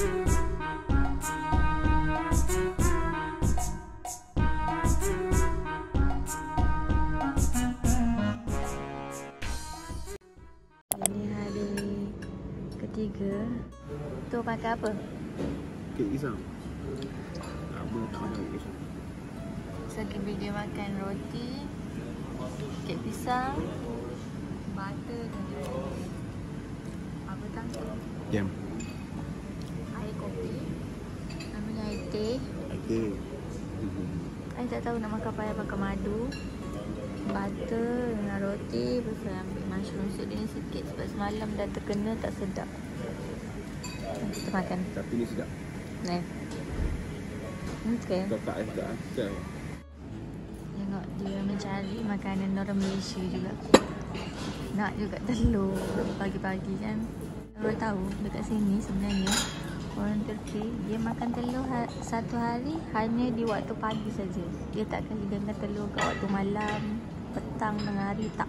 Ini hari ketiga. Tu makan apa? Kek pisang. Apa tak makan kek pisang? Sekali dia makan roti, kek pisang, butter dan juga apa tangkap? Jam. Air kopi. Namanya air teh. Okey. Saya tak tahu nak makan apa, yang makan madu, butter dengan roti. Lepas tu ambil mushroom soup ni sikit sebab semalam dah terkena tak sedap. Kita makan. Tapi ni sedap. Ni. Okey. Tak sedap. Sedap. Tengok dia mencari makanan orang Malaysia juga. Nak juga telur pagi-pagi kan. Orang tahu dekat sini sebenarnya orang Turki dia makan telur satu hari hanya di waktu pagi saja. Dia tak akan hidangkan telur kat waktu malam, petang, tengah hari, tak.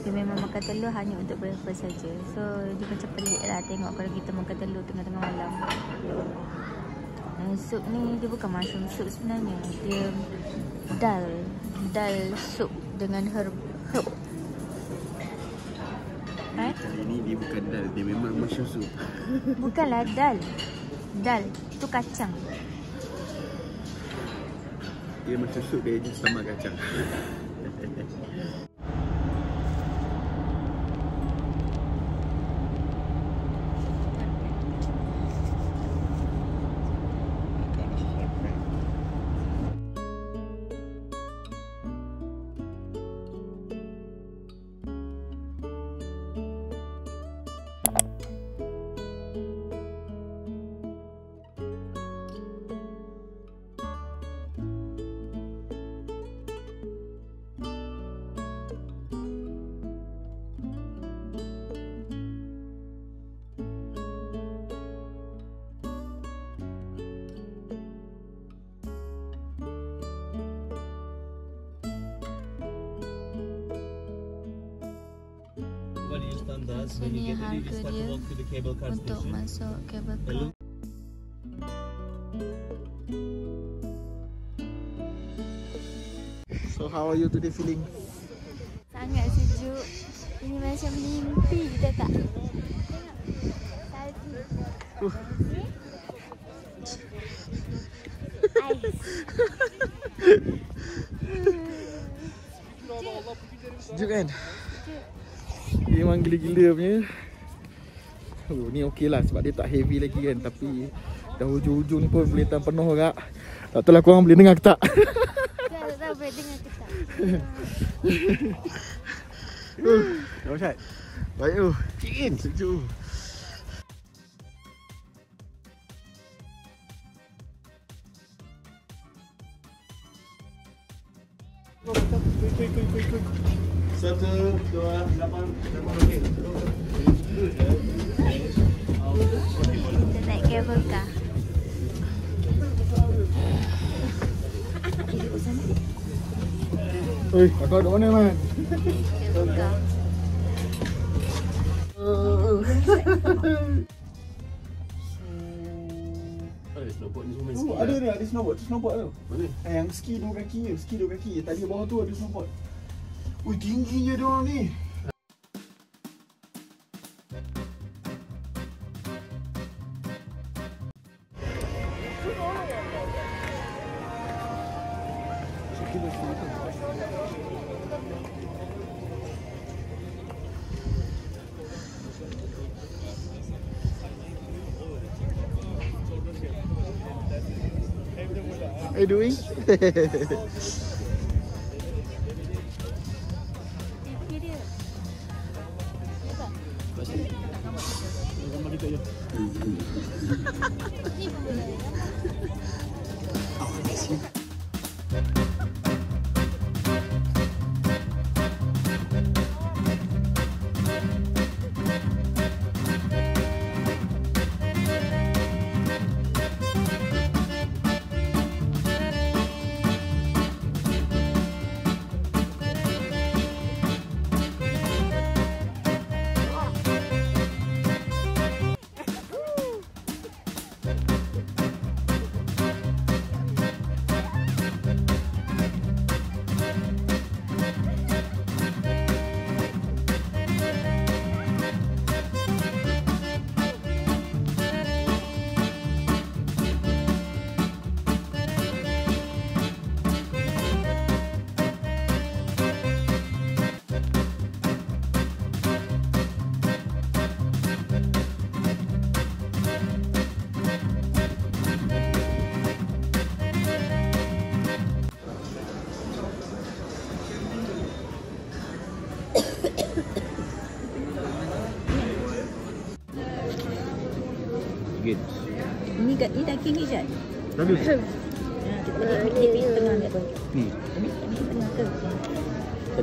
Dia memang makan telur hanya untuk breakfast saja. So dia macam pelik lah tengok kalau kita makan telur tengah-tengah malam. Sup ni dia bukan mushroom soup sebenarnya. Dia dal sup dengan herb. Kali ni dia bukan dal, dia memang mushroom soup. Bukanlah dal. Dal tu kacang. Dia mushroom soup, dia just sama kacang. Sini harga dia untuk masuk cable car. So how are you today feeling? Sangat sejuk. Ini macam mimpi kita tak? Tengok. Sejuk kan? Dia memang gila-gila punya. Ni okey lah sebab dia tak heavy lagi kan. Tapi dah hujung-hujung ni pun boleh tahan penuh kak. Tak tahu lah korang boleh dengar ke tak? Tak tahu boleh dengar ke tak. Dahsyat. Baik tu. Cikin sejuk. Quick. 1, 2, 8, 8 okey. Kita naik cable car. Oi, kakak duduk mana man? Cable car. Ada snowboard tu. Mana? Yang ski 2 kaki. Tadi bawah tu ada snowboard. Ui, tingginya dia orang ni. How are you doing? Gambar kita je. Good. Ini daging ni Jad. Bagus. Ini tengah ni. Ni. Ini tengah ke?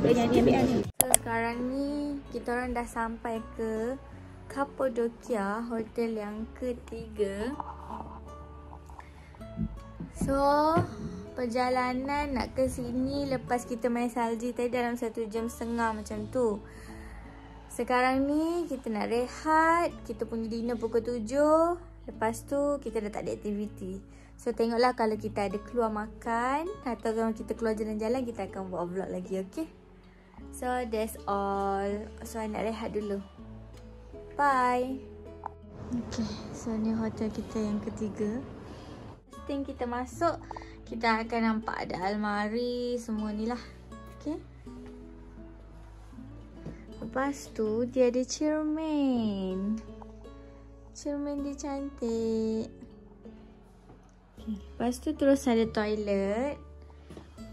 Ni ambil ni. So sekarang ni kita orang dah sampai ke Cappadocia, hotel yang ketiga. So perjalanan nak ke sini lepas kita main salji tadi dalam 1 jam setengah macam tu. Sekarang ni kita nak rehat. Kita punya dinner pukul 7. Lepas tu kita dah tak ada aktiviti. So tengoklah kalau kita ada keluar makan atau kalau kita keluar jalan-jalan, kita akan buat vlog lagi, okay? So that's all. So I nak rehat dulu. Bye. Okay, so ni hotel kita yang ketiga. First thing kita masuk, kita akan nampak ada almari semua ni lah. Okay. Lepas tu dia ada cermin. Cermin dia cantik. Okay. Lepas tu terus ada toilet.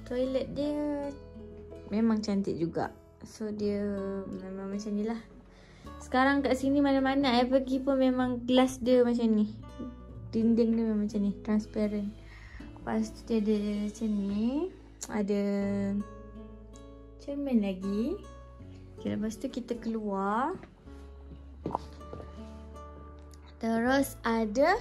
Toilet dia memang cantik juga. So dia memang macam ni lah. Sekarang kat sini mana-mana I pergi pun memang glass dia macam ni. Dinding dia memang macam ni, transparent. Lepas tu dia ada macam ni. Ada cermin lagi. Okay, lepas tu kita keluar. Terus ada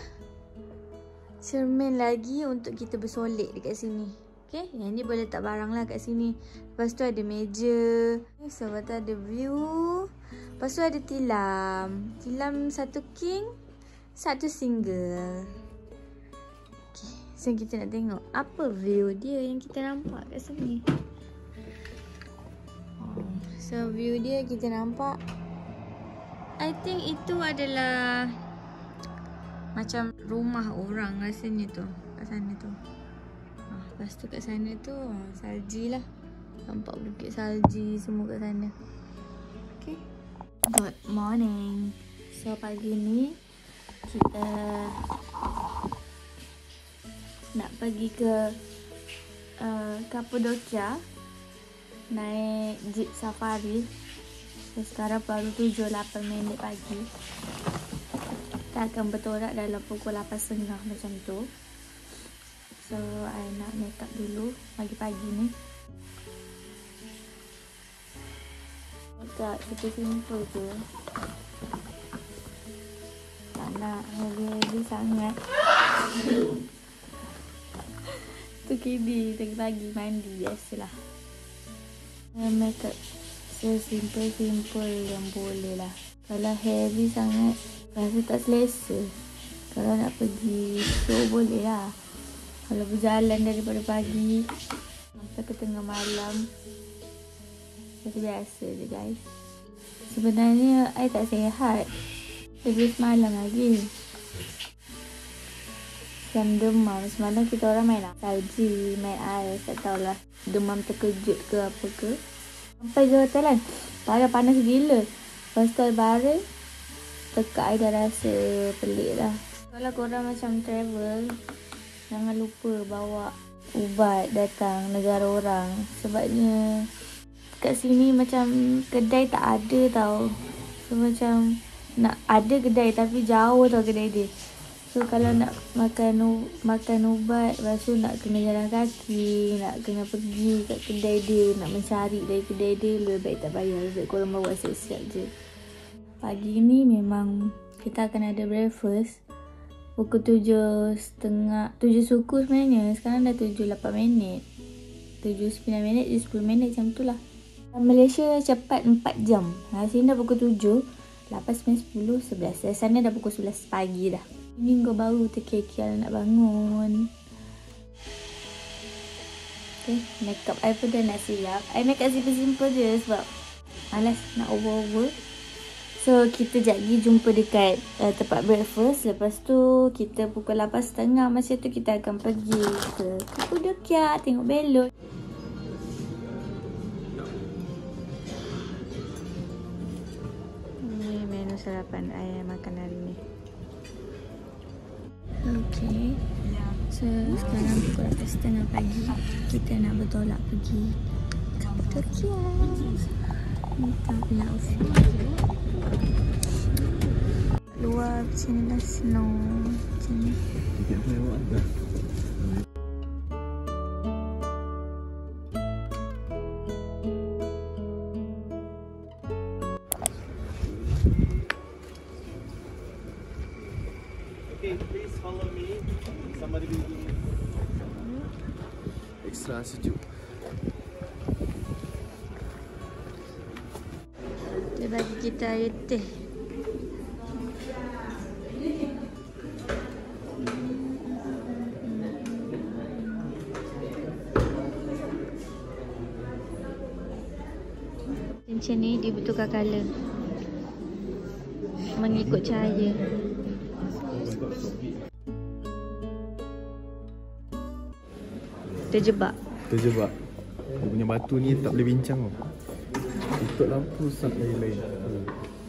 cermin lagi untuk kita bersolek dekat sini. Okay, yang ni boleh letak barang lah kat sini. Lepas tu ada meja. Lepas tu ada view. Lepas tu ada tilam. Tilam satu king, satu single. Okay, so kita nak tengok apa view dia yang kita nampak kat sini. So view dia kita nampak, I think itu adalah macam rumah orang rasanya tu kat sana tu. Lepas tu kat sana tu salji lah. Nampak bukit salji semua kat sana. Okay. Good morning. So pagi ni kita nak pergi ke Cappadocia. Naik jeep safari. So, sekarang baru 7-8 minit pagi. Kita akan bertolak dalam pukul 8.30 macam tu. So I nak make up dulu pagi-pagi ni. Make up kita simple je. Tak nak heavy sangat. Tu kini pagi-pagi mandi biasalah. Make up sesimple-simple yang boleh lah. Kalau heavy sangat rasa tak selesa. Kalau nak pergi show boleh lah. Kalau berjalan daripada pagi sampai ke tengah malam, macam biasa je guys. Sebenarnya I tak sihat. Lebih semalam lagi macam demam. Semalam kita orang main salji, main ais, tak tahulah demam terkejut ke apa ke. Sampai je hotel kan, panas gila. Lepas tu baring, tekak I dah rasa pelik lah. Kalau korang macam travel, jangan lupa bawa ubat datang negara orang. Sebabnya kat sini macam kedai tak ada tau. So macam nak ada kedai tapi jauh tau kedai dia. So kalau nak makan ubat, lepas tu nak kena jalan kaki, nak kena pergi kat kedai dia, nak mencari dari kedai dia, lebih baik tak payah. Lebih baik korang bawa siap-siap je. Pagi ni memang kita akan ada breakfast pukul 7.30, 7 suku sebenarnya. Sekarang dah 7-8 minit, 7-9 minit, 10 minit macam tu lah. Malaysia cepat 4 jam. Sini dah pukul 7, 8, 9, 10, 11. Sana dah pukul 11 pagi dah. Minggu baru terkekial nak bangun. Okay, makeup I pun dah nak silap. I makeup simple-simple je sebab malas nak over-over. So kita sekejap lagi jumpa dekat tempat breakfast. Lepas tu kita pukul 8.30 masa tu kita akan pergi ke Cappadocia tengok belot. Ni menu sarapan I makan hari ni. Okay, so sekarang pukul 8.30 pagi. Kita nak bertolak pergi Cappadocia. Kita punya outfit luar sini dah snow macam ni. Tiket lewat dah. Okay, please follow me. Somebody will do extra sejuk. Dia bagi kita air teh. Macam ni dibutuhkan colour mengikut cahaya. Terjebak. Dia punya batu ni tak boleh bincang tau. Ikut lampu sat lain-lain.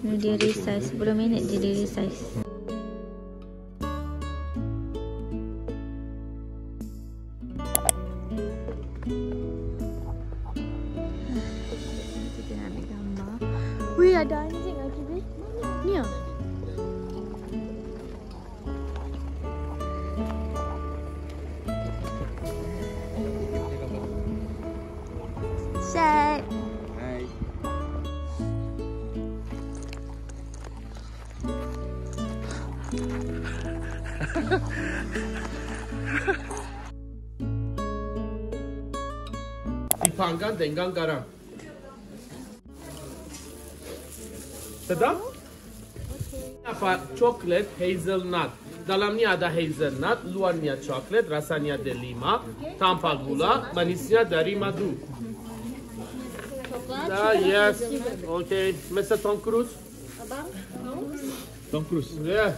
Ni dia resize 10 minit je dia resize. Kita nak ambil gambar. Wih, ada anjing lagi ni. Ni ah. Set. Hai. Dipanggang dengan garam. Sedap? Apa? Coklat hazelnut. Dalam ni ada hazelnut, luarnya coklat, rasanya delima, tanpa gula, manisnya dari madu. Yes. Okay. Mr. Tom Cruise. Tom Cruise. Yeah.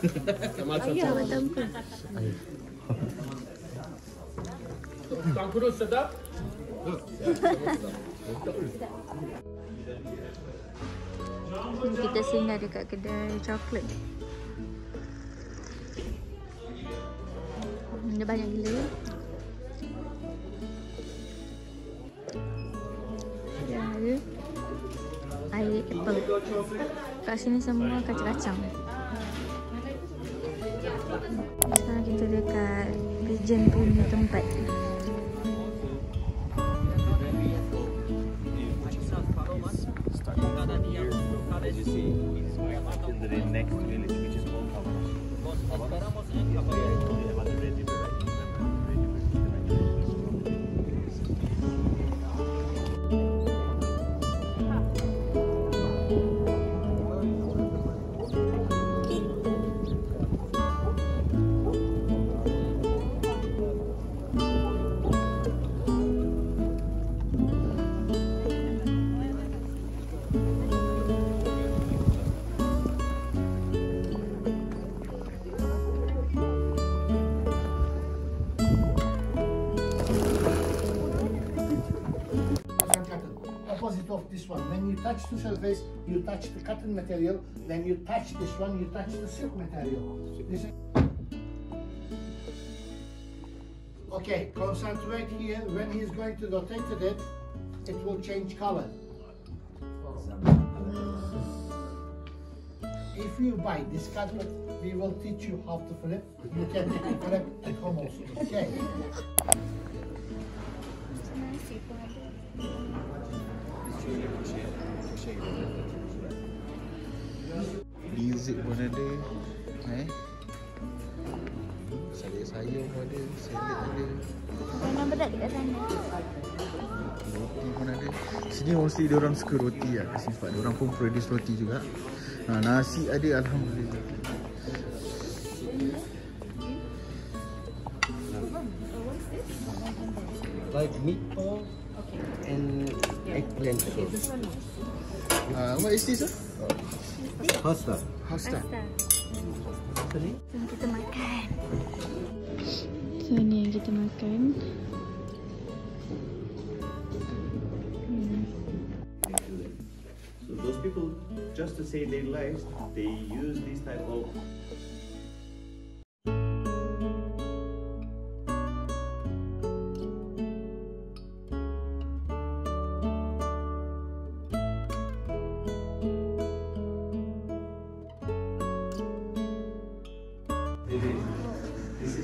Macam Tom Cruise sedap? Kita singgah dekat kedai coklat. Dia banyak gila. Dia ada air apple. Kat sini semua kacang-kacang. Sekarang kita dekat pigeon punya tempat. The next village which is called opposite of this one. When you touch the surface, you touch the cotton material. When you touch this one, you touch the silk material. This is... Okay, concentrate here. When he's going to rotate it, it will change color. If you buy this carpet, we will teach you how to flip. You can flip at home also. Okay. Dessert pun ada. Sayur pun ada, salad ada. Memang berat dekat sana. Roti pun ada. Sini mostly diorang suka roti lah kat sini sebab diorang pun produce roti juga. Nasi ada, alhamdulillah. like meatball and eggplant sauce. What is this? Pasta. Pasta. Jom kita makan. So ni yang kita makan. So those people, just to save their lives, they use these type of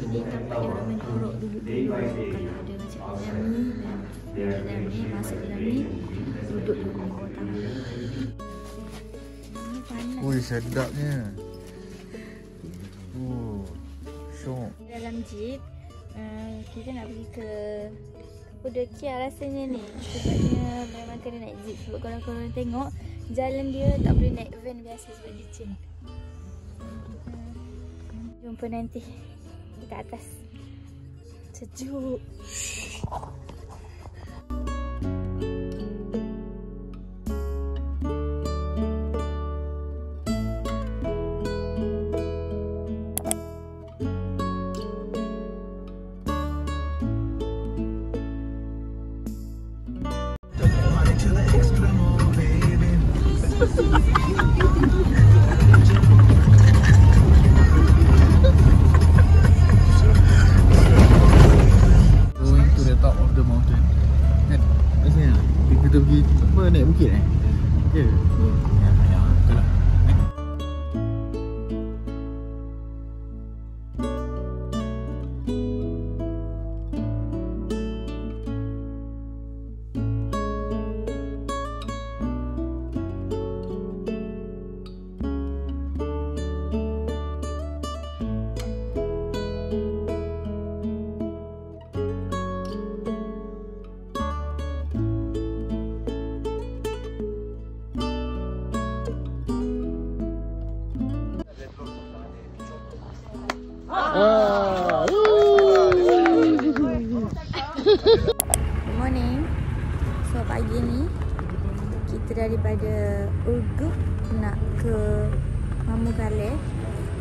Ini tempat dia orang menjorok duduk-duduk. Kalau ada macam dalam ni dan dalam ni, masuk dalam ni, duduk dulu bawah tangan. Ini panas. Ui, sedapnya. Syok. Dalam jeep, kita nak pergi ke Cappadocia rasanya ni. Sebabnya memang kena naik jeep. Sebab kalau korang tengok, jalan dia tak boleh naik van biasa sebab licin. Jumpa nanti dekat atas. Sejuk. Going to the top of the mountain. Kan? Rasanya kita pergi apa, naik bukit Ya. Ya, betul lah. Good morning. So pagi ni kita daripada Urgup nak ke Pamukkale.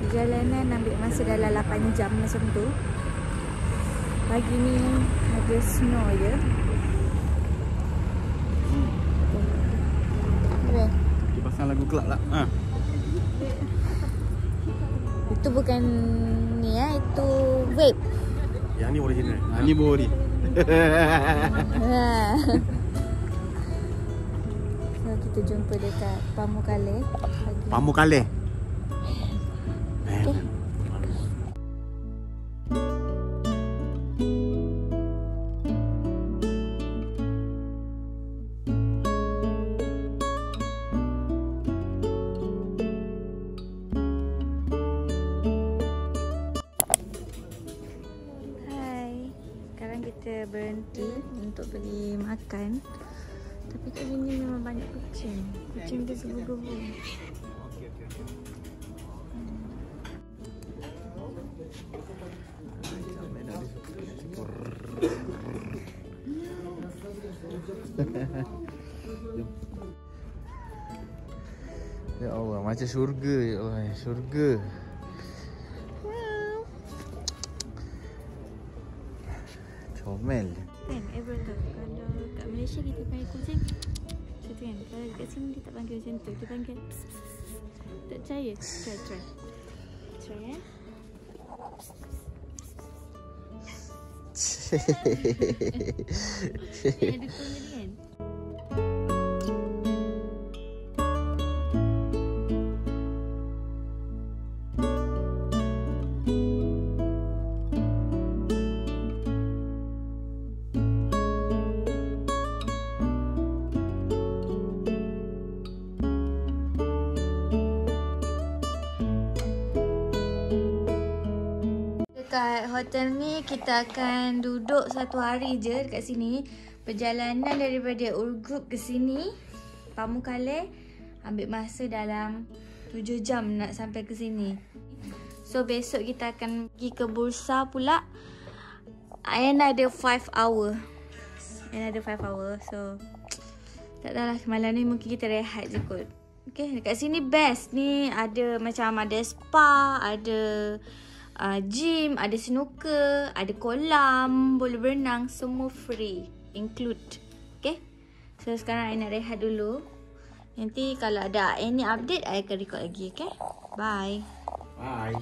Perjalanan ambil masa dalam 8 jam macam tu. Pagi ni ada snow je. Okay. Dia pasang lagu kelak lah. Itu bukan ni itu vape. Yang ni original. Ni bori. So kita jumpa dekat Pamukkale. Pamukkale. Okay. Kita berhenti untuk pergi makan. Tapi kat sini memang banyak kucing. Kucing dia gebu-gebu. Ya Allah, macam syurga ya Allah, syurga. Comel. Kan, everyone tahu kalau kat Malaysia kita panggil kucing macam tu kan. Kalau kat sini dia tak panggil macam tu. Dia panggil pss, pss, pss. Tak percaya? Try. Try eh. Ada tone tadi kan? Dekat hotel ni kita akan duduk 1 hari je dekat sini. Perjalanan daripada Urgup ke sini Pamukkale ambil masa dalam 7 jam nak sampai ke sini. So besok kita akan pergi ke Bursa pula. And ada 5 hour. another 5 hours. So tak tahulah, malam ni mungkin kita rehat je kot. Okay, dekat sini best ni, ada macam ada spa, ada gym, ada snooker, ada kolam, boleh berenang, semua free, include. Okay, so sekarang I nak rehat dulu. Nanti kalau ada any update, I akan record lagi. Okay, bye. Bye.